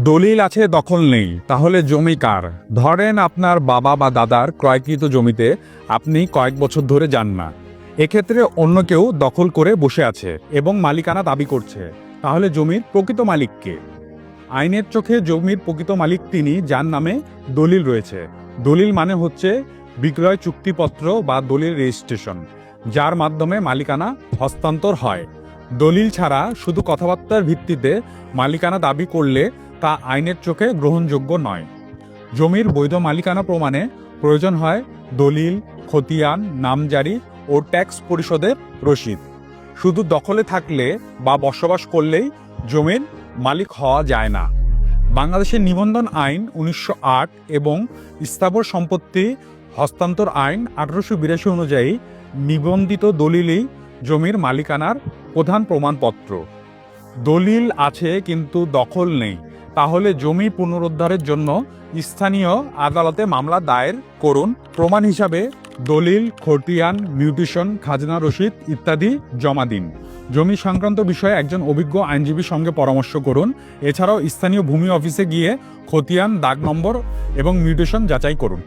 দলিল আছে, দখল নেই, তাহলে জমি কার? ধরেন আপনার বাবা বা দাদার ক্রয়কৃত জমিতে আপনি কয়েক বছর ধরে যান না। এক্ষেত্রে অন্য কেউ দখল করে বসে আছে এবং মালিকানা দাবি করছে। তাহলে জমির প্রকৃত মালিক কে? আইনের চোখে জমির প্রকৃত মালিক তিনি যার নামে দলিল রয়েছে। দলিল মানে হচ্ছে বিক্রয় চুক্তিপত্র বা দলিল রেজিস্ট্রেশন, যার মাধ্যমে মালিকানা হস্তান্তর হয়। দলিল ছাড়া শুধু কথাবার্তার ভিত্তিতে মালিকানা দাবি করলে তা আইনের চোখে গ্রহণযোগ্য নয়। জমির বৈধ মালিকানা প্রমাণে প্রয়োজন হয় দলিল, খতিয়ান, নামজারি ও ট্যাক্স পরিশোধের রসিদ। শুধু দখলে থাকলে বা বসবাস করলেই জমির মালিক হওয়া যায় না। বাংলাদেশের নিবন্ধন আইন 1908 এবং স্থাবর সম্পত্তি হস্তান্তর আইন 1882 অনুযায়ী নিবন্ধিত দলিলই জমির মালিকানার প্রধান প্রমাণপত্র। দলিল আছে কিন্তু দখল নেই, তাহলে জমি পুনরুদ্ধারের জন্য স্থানীয় আদালতে মামলা দায়ের করুন। প্রমাণ হিসাবে দলিল, খতিয়ান, মিউটেশন, খাজনা রসিদ ইত্যাদি জমা দিন। জমি সংক্রান্ত বিষয়ে একজন অভিজ্ঞ আইনজীবীর সঙ্গে পরামর্শ করুন। এছাড়াও স্থানীয় ভূমি অফিসে গিয়ে খতিয়ান, দাগ নম্বর এবং মিউটেশন যাচাই করুন।